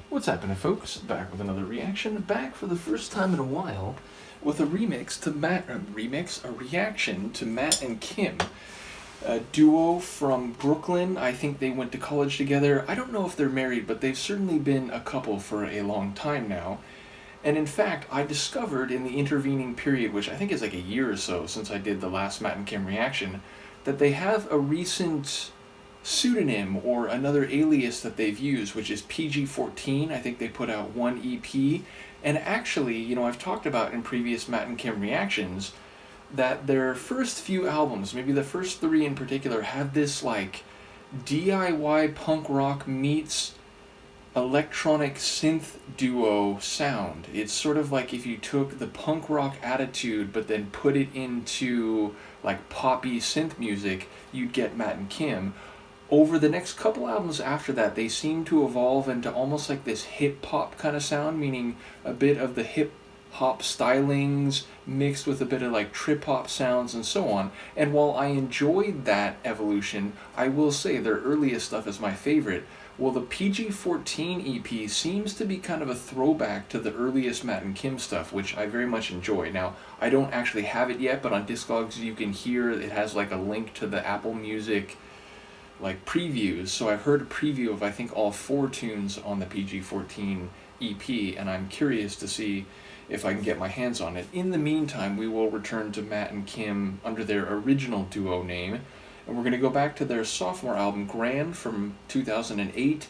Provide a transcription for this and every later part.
What's happening, folks? Back with another reaction. Back for the first time in a while with a reaction to Matt and Kim, a duo from Brooklyn. I think they went to college together. I don't know if they're married, but they've certainly been a couple for a long time now. And in fact, I discovered in the intervening period, which I think is like a year or so since I did the last Matt and Kim reaction, that they have a recent pseudonym or another alias that they've used, which is PG-14. I think they put out one EP. And actually, I've talked about in previous Matt and Kim reactions that their first few albums, maybe the first three in particular, have this like DIY punk rock meets electronic synth duo sound. It's sort of like if you took the punk rock attitude but then put it into like poppy synth music, you'd get Matt and Kim. Over the next couple albums after that, they seem to evolve into almost like this hip-hop kind of sound, meaning a bit of the hip-hop stylings mixed with a bit of like trip-hop sounds and so on. And while I enjoyed that evolution, I will say their earliest stuff is my favorite. Well, the PG-14 EP seems to be kind of a throwback to the earliest Matt and Kim stuff, which I very much enjoy. Now, I don't actually have it yet, but on Discogs you can hear it has like a link to the Apple Music like previews, so I've heard a preview of I think all 4 tunes on the PG-14 EP, and I'm curious to see if I can get my hands on it. In the meantime, we will return to Matt and Kim under their original duo name, and we're going to go back to their sophomore album, Grand, from 2008,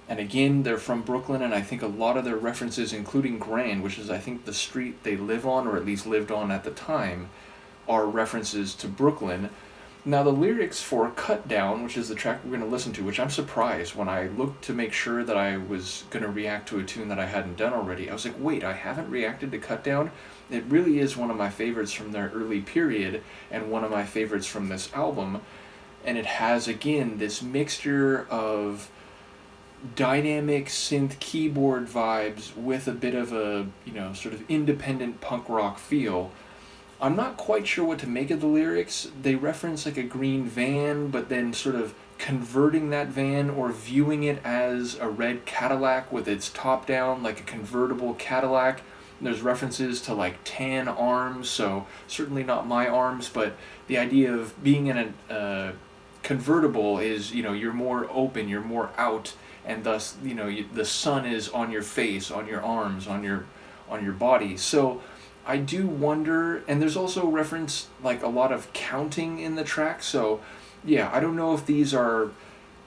and again, they're from Brooklyn, and I think a lot of their references, including Grand, which is I think the street they live on, or at least lived on at the time, are references to Brooklyn. Now, the lyrics for Cutdown, which is the track we're going to listen to, which I'm surprised when I looked to make sure that I was going to react to a tune that I hadn't done already. I was like, wait, I haven't reacted to Cutdown? It really is one of my favorites from their early period and one of my favorites from this album. And it has, again, this mixture of dynamic synth keyboard vibes with a bit of a, sort of independent punk rock feel. I'm not quite sure what to make of the lyrics. They reference like a green van, but then sort of converting that van or viewing it as a red Cadillac with its top down, like a convertible Cadillac. There's references to like tan arms, so certainly not my arms, but the idea of being in a convertible is, you're more open, you're more out, and thus, the sun is on your face, on your arms, on your body. So I do wonder, and there's also reference like a lot of counting in the track, so yeah, I don't know if these are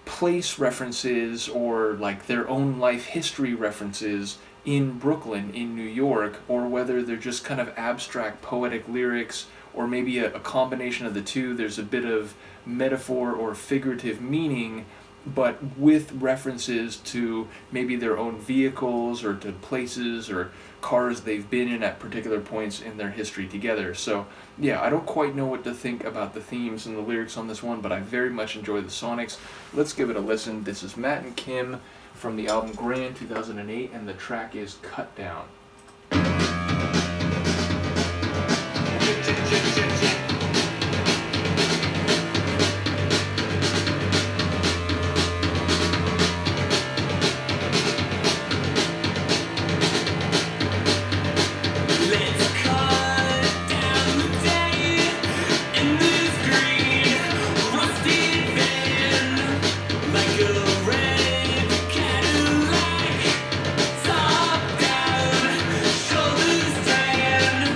place references or like their own life history references in Brooklyn, in New York, or whether they're just kind of abstract poetic lyrics, or maybe a combination of the two. There's a bit of metaphor or figurative meaning, but with references to maybe their own vehicles or to places or cars they've been in at particular points in their history together. So yeah, I don't quite know what to think about the themes and the lyrics on this one, but I very much enjoy the sonics. Let's give it a listen. This is Matt and Kim from the album Grand 2008, and the track is Cut Down. Top down, shoulders down.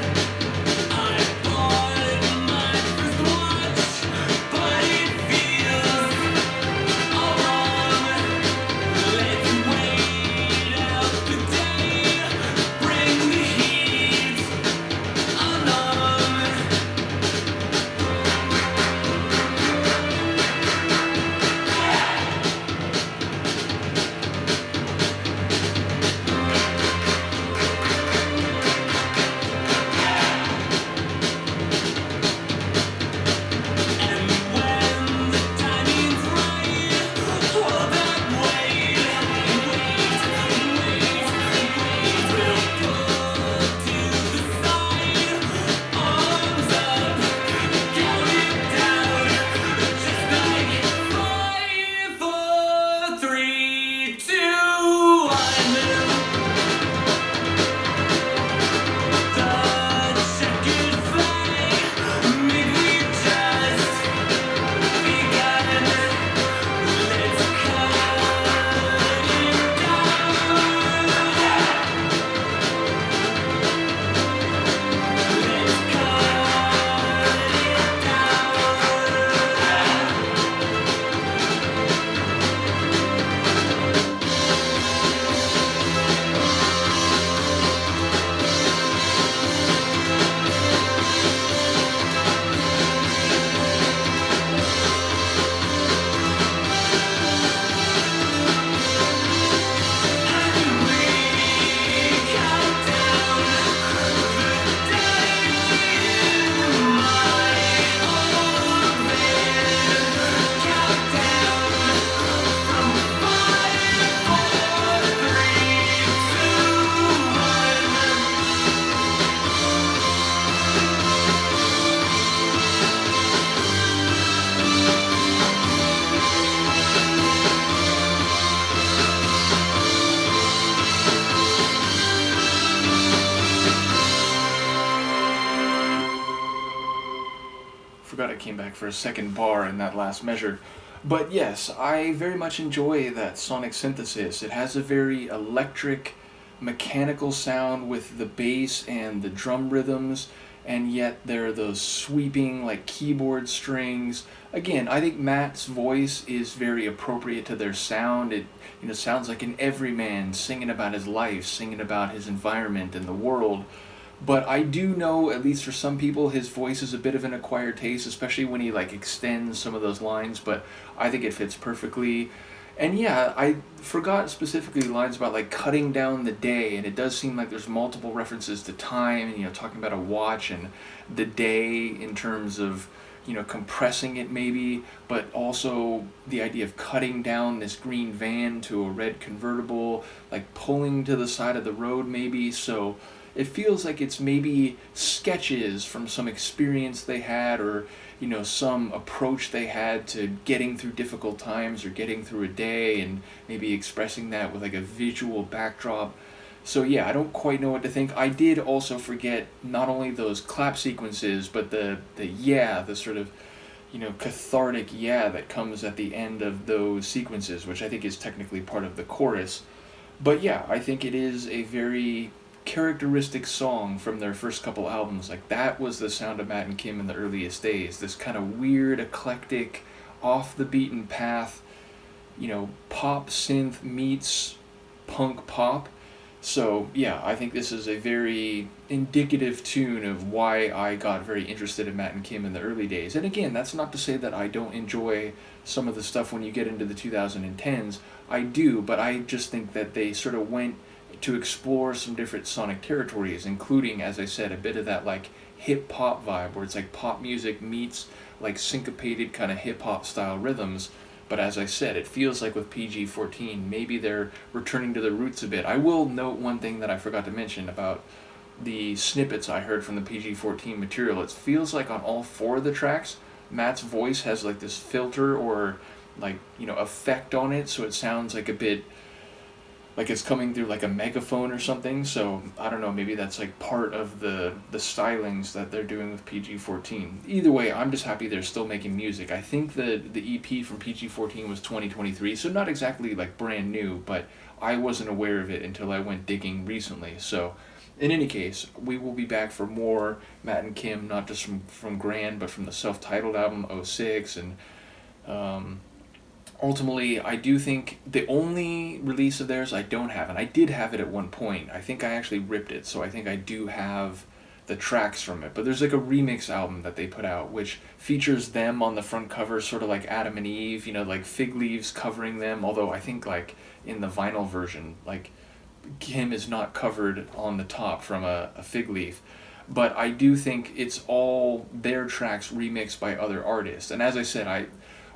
came back for a second bar in that last measure. But yes, I very much enjoy that sonic synthesis. It has a very electric, mechanical sound with the bass and the drum rhythms, and yet there are those sweeping like keyboard strings. Again, I think Matt's voice is very appropriate to their sound. It sounds like an everyman singing about his life, singing about his environment and the world. But I do know, at least for some people, his voice is a bit of an acquired taste, especially when he like extends some of those lines, but I think it fits perfectly. And yeah, I forgot specifically lines about like cutting down the day, and it does seem like there's multiple references to time, and talking about a watch and the day in terms of compressing it maybe, but also the idea of cutting down this green van to a red convertible, like pulling to the side of the road maybe. So it feels like it's maybe sketches from some experience they had, or some approach they had to getting through difficult times or getting through a day, and maybe expressing that with like a visual backdrop. So yeah, I don't quite know what to think. I did also forget not only those clap sequences, but the sort of cathartic yeah that comes at the end of those sequences, which I think is technically part of the chorus. But yeah, I think it is a very characteristic song from their first couple albums. Like, that was the sound of Matt and Kim in the earliest days. This kind of weird, eclectic, off the beaten path, pop synth meets punk pop. So yeah, I think this is a very indicative tune of why I got very interested in Matt and Kim in the early days. And again, that's not to say that I don't enjoy some of the stuff when you get into the 2010s. I do, but I just think that they sort of went to explore some different sonic territories, including, as I said, a bit of that like hip-hop vibe, where it's like pop music meets like syncopated kind of hip-hop style rhythms. But as I said, it feels like with PG-14, maybe they're returning to their roots a bit. I will note one thing that I forgot to mention about the snippets I heard from the PG-14 material. It feels like on all 4 of the tracks, Matt's voice has like this filter or like, effect on it, so it sounds like a bit like it's coming through like a megaphone or something. So I don't know, maybe that's like part of the stylings that they're doing with PG-14. Either way, I'm just happy they're still making music. I think the EP from PG-14 was 2023, so not exactly like brand new, but I wasn't aware of it until I went digging recently. So in any case, we will be back for more Matt and Kim, not just from Grand, but from the self-titled album '06, and ultimately, I do think the only release of theirs I don't have, and I did have it at one point. I think I actually ripped it, so I think I do have the tracks from it. But there's like a remix album that they put out, which features them on the front cover, sort of like Adam and Eve, like fig leaves covering them. Although I think like in the vinyl version, like Kim is not covered on the top from a fig leaf. But I do think it's all their tracks remixed by other artists. And as I said,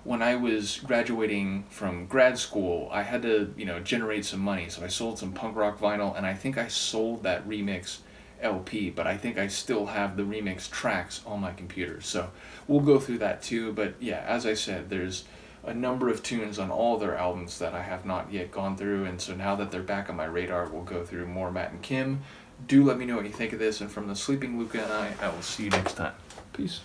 when I was graduating from grad school, I had to, generate some money. So I sold some punk rock vinyl, and I think I sold that remix LP, but I think I still have the remix tracks on my computer. So we'll go through that too. But yeah, as I said, there's a number of tunes on all their albums that I have not yet gone through. And so now that they're back on my radar, we'll go through more Matt and Kim. Do let me know what you think of this. And from the Sleeping Luca and I will see you next time. Peace.